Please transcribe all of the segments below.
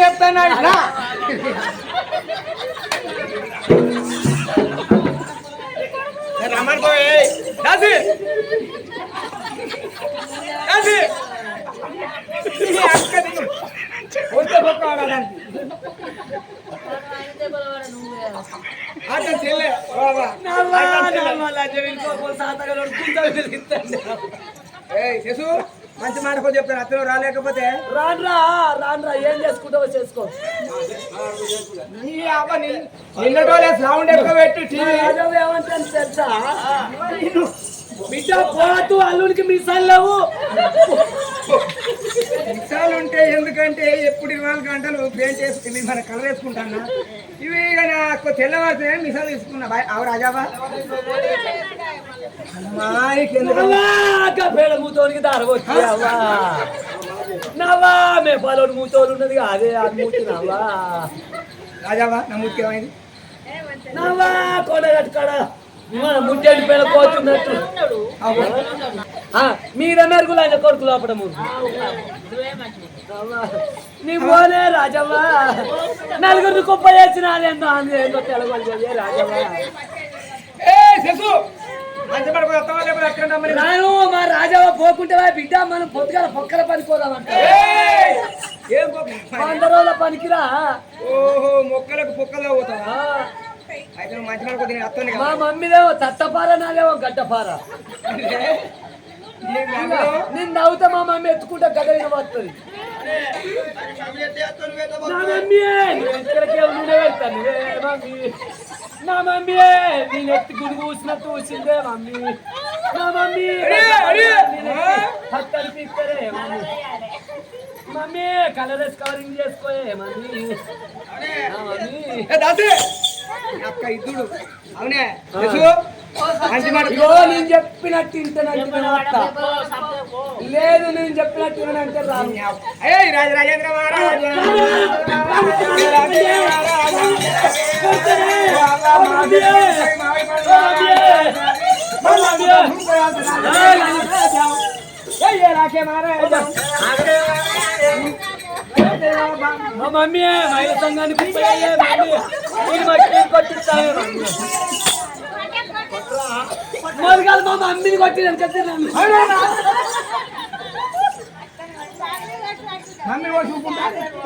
చెప్తాను రమ్మని పోయి మంచి మాట కొంచెం చెప్తాను అతను రాలేకపోతే రాన్రా రాన్రా ఏం చేసుకుంటావో చేసుకో నిన్నటోలే సౌండ్ ఎక్కువ పెట్టి ఏమంటాను తెలుసా బిడ్డ పోతూ అల్లుడికి మిసాలు లేవు మిసాలు ఉంటే ఎందుకంటే ఎప్పుడు 24 గంటలు పెయింట్ వేసుకుని మన కలర్ వేసుకుంటాను ఇవి నాకు తెల్లవారితే మిసాలు తీసుకున్నా అవు రాజాబా పేడ మూతోనికి దారవచ్చు అవ్వా నవ్వా మేపాలోని మూతోలు ఉన్నది అదే అది మూతి నవ్వా రాజాబా నా మూతికి ఏమైంది నవ్వా కొడగట్టుకాడ ముట్టేటి పేడ పోతున్నట్టు మీద మెరుగులు ఆయన కొడుకు లోపల నీ పోనే రాజవ్వా నలుగురిని కుప్ప చేసిన ఏందో తెలగొలి రాజవ్వా రాను మా రాజావా పోకుంటే బిడ్డ మనం పొద్దుగాల పొక్కల పనిపోదామంట 100 రోజుల పనికిరా ఓహో మొక్కలకు పొక్కల్లో పోతావా అయితే మంచి మాట కొద్దిగా అత్తని మా మమ్మీదేమో తట్టపార నాదేమో గడ్డపార నేను నవ్వుతా మా మమ్మీ ఎత్తుకుంటా గడ్డ వస్తుంది నా మమ్మీ నేను ఎత్తి గుడి కూసినట్టు కూసిందే మమ్మీ నా మమ్మీ తీస్తారే మమ్మీ మమ్మీ కలర్ కవరింగ్ చేసుకోయే మమ్మీ అక్క ఇద్దుడు అవునే నేను చెప్పినట్టు ఇంటనంటే లేదు నేను చెప్పినట్టు అంటే రాను రాజేంద్ర మహారాజ్ మా మమ్మీ మహిళ సంఘానికి మొదలు మా మమ్మీని కొట్టినాను కదా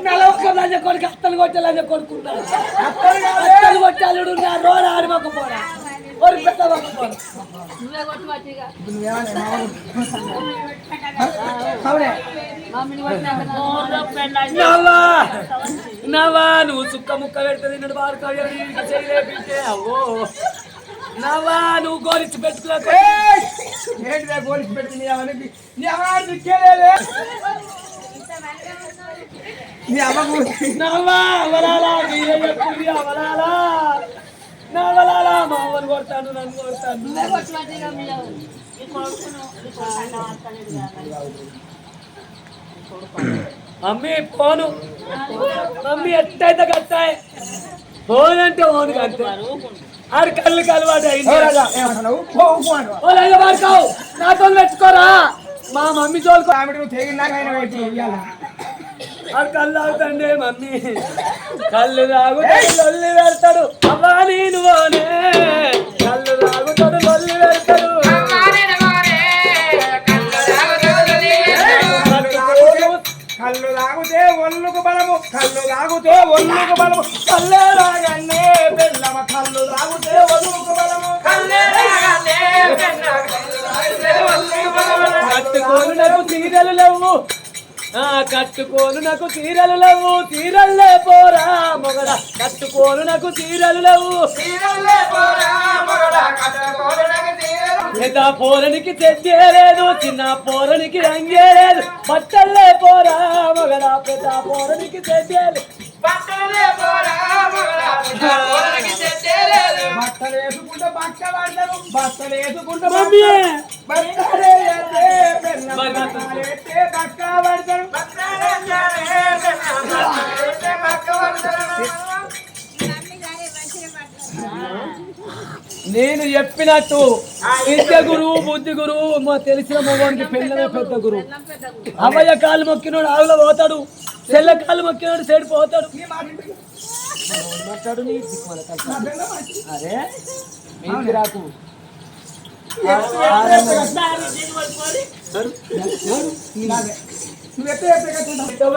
నెల కొడుకు అత్తలు కొట్టాలని కొడుకుంటాను అత్తలు కొట్టాడు నా రోజు ఆడిపోకపోరా కొడుకు పెట్టకపోరా నవా నువ్వు సుక్క ముక్క పెడుతుంది నిన్ను బాగా చేయలేపితే అవో నవా నువ్వు గోరించి పెట్టుకోలేక గోరించి పెట్టుకుని నవ్వా అవలాలా అవలాలా నవలాలా మా అవ్వను కొడతాను నన్ను కొడతాను మమ్మీ ఫోను మమ్మీ ఎట్టయితే కట్టాయి ఫోన్ అంటే ఫోన్ కట్టే ఆడు కళ్ళు అలవాటు అయింది నాతో పెట్టుకోరా మా మమ్మీ తోలుకో ఆడు కళ్ళు తాగుతాండే మమ్మీ కళ్ళు తాగుతాడు లొల్లి పెడతాడు అవ్వా నేను పోనే కళ్ళు తాగుతాడు లొల్లి పెడతాడు కళ్ళు తాగుతే ఒళ్ళుకు బలము కళ్ళు తాగుతే ఒళ్ళుకు బలము కళ్ళే రాగన్నే బెల్లమ కళ్ళు తాగుతే ఒళ్ళుకు బలము కట్టుకోను నాకు చీరలు లేవు కట్టుకోను నాకు చీరలు లేవు చీరల్లే పోరా మొగడ కట్టుకోను నాకు చీరలు లేవు పెద్ద పోరనికి చెయ్యలేదు చిన్న పోరనికి రంగేలేదు బట్టల్లే పోరా మొగడ పెద్ద పోరనికి చెయ్యలేదు బట్టలు వేసుకుంటే బట్ట పడతారు బట్టలు వేసుకుంటే నేను చెప్పినట్టు విద్య గురువు బుద్ధి గురువు తెలిసిన మగవానికి పెళ్ళమే పెద్ద గురువు అభయ కాలు మొక్కినోడు ఆవులో పోతాడు చెల్లకాలు మొక్కినాడు చెడిపోతాడు నీ మాట వింటూ. మాట్లాడు నీ దిక్కు మన కలిసి. నా పిల్ల మంచి. అరే మీకు రాకు నువ్వు ఎత్తే కట్టుకుంటావు.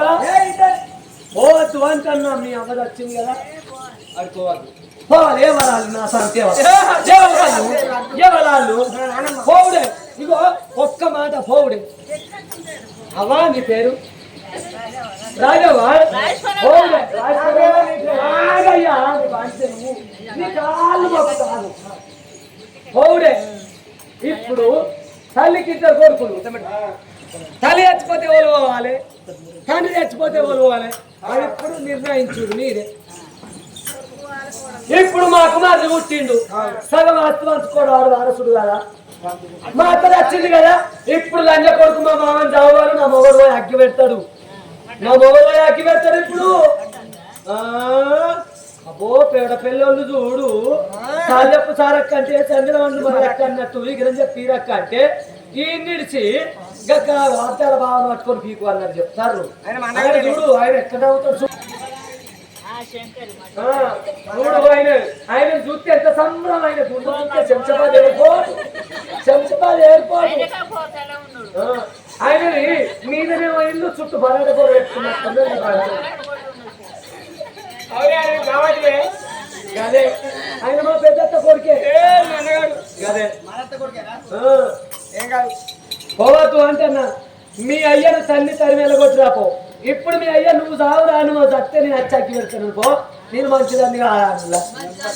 పోవద్దు అంటున్నా మీ అమ్మ వచ్చింది కదా అడుకోవద్దు పోవాలి ఏ వరాలు నా సంతే ఎవరాళ్ళు పోవుడే ఇగో ఒక్క మాట పోవుడే అవ్వా నీ పేరు రాఘవా పోవుడే రాగయ్యా నీ కాళ్ళు మొక్కుతాను పోవుడే ఇప్పుడు తల్లికి ఇద్దరు కొడుకులు తల్లి చచ్చిపోతే ఎవరు పోవాలి తండ్రి చచ్చిపోతే ఎవరు పోవాలి అది ఇప్పుడు నిర్ణయించుడు మీరే ఇప్పుడు మా కుమారుడు పుట్టిండు సగం ఆస్తి పంచుకోడు వాడు వారసుడు కదా మా అత్త వచ్చింది కదా ఇప్పుడు లంజ కొడుకు మా మామని చావాలి నా మొగడు పోయి అగ్గి పెడతాడు నా మొగడు పోయి అగ్గి పెడతాడు ఇప్పుడు అబ్బో పేడ పిల్లలు చూడు సాలెప్పు సారక్క అంటే చంద్రవండు మరి అక్క అన్నట్టు విగ్రహం చెప్పి రక్క అంటే ఈ నిడిచి గక్క వార్తల భావన పట్టుకొని పీకు అన్నారు చెప్తారు ఆయన చూడు ఆయన ఎక్కడ అవుతాడు చూడు ఆయన చూస్తే ఎంత సంబరం ఆయన చూస్తే శంషాబాద్ ఎయిర్పోర్ట్ ఆయనని మీదనే ఇల్లు చుట్టూ బలాడ కూడా పెట్టుకున్నట్టు అదే ఆయన మా పెద్దత్త కొడుకే అదే ఏం కాదు పోవద్దు అంటన్నా మీ అయ్యను తల్లి తరిమేలగొట్టి రాపో ఇప్పుడు మీ అయ్య నువ్వు సావురా నువ్వు చస్తే నేను అచ్చాకి పెడతాను పో నేను మంచిదాన్ని కాదు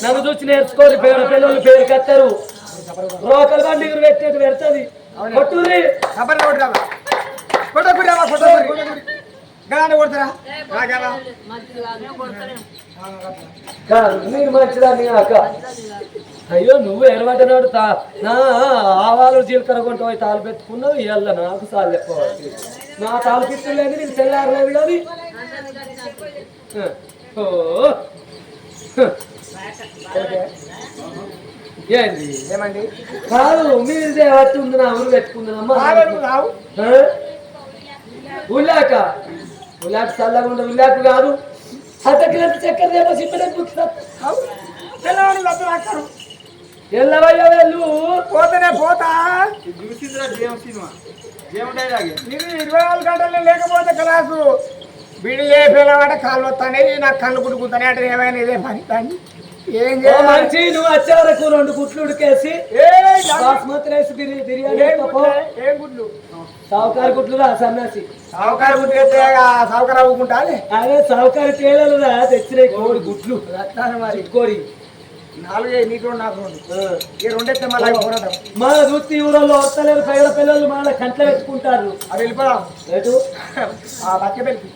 నన్ను చూసి నేర్చుకోరు పేరు పిల్లలు పేరు కట్టారు రోకల్ బండి పెట్టేది పెడుతుంది కొట్టుర్రి మీరు మంచిదాన్ని కాక అయ్యో నువ్వు ఎడబడ్డనాడు నా ఆవాలు జీలకర్ర కొంట పోయి తాలు పెట్టుకున్నావు ఇవాళ నాకు సాలు చెప్పవచ్చు నా తాలు పిచ్చలేదు నీకు తెల్లారలేదు కానీ ఏంది ఏమండి కాదు మీరు దేవత్తి ఉంది నా ఊరు పెట్టుకుందమ్మా ఉల్లాక ఉల్లాక చల్లగా ఉండదు ఉల్లాక కాదు అతకిలంత చక్కెర దేవో సిప్పడానికి ఎల్లవయ్య వెళ్ళు పోతేనే పోతా చూసిందిరా సినిమా ఇది 24 గంటలు లేకపోతే క్లాసు బిడి ఏ పిల్లవాడ కాళ్ళు వస్తానే నాకు కళ్ళు కుట్టుకుంటానే అంటే ఏమైనా ఇదే పని కానీ ఏం చేయాలి మంచి నువ్వు వచ్చే వరకు 2 గుట్లు ఉడికేసి బాస్మతి రైస్ బిర్యానీ ఏం గుడ్లు సావుకారు గుట్లు రా సన్నాసి సావుకారు గుడ్లు అయితే సావుకారు అవ్వకుంటా అదే సావుకారు తేలలు రా తెచ్చినాయి కోడి గుడ్లు రత్నాలు మరి కోడి 4 నీకు 2 నాకు 2 ఈ 2 అయితే మళ్ళీ కొనడం మన వృత్తి ఊళ్ళో వస్తలేరు పేద పిల్లలు మన కంట్లో పెట్టుకుంటారు అది వెళ్ళిపోదాం ఎటు బక్క పెళ్ళి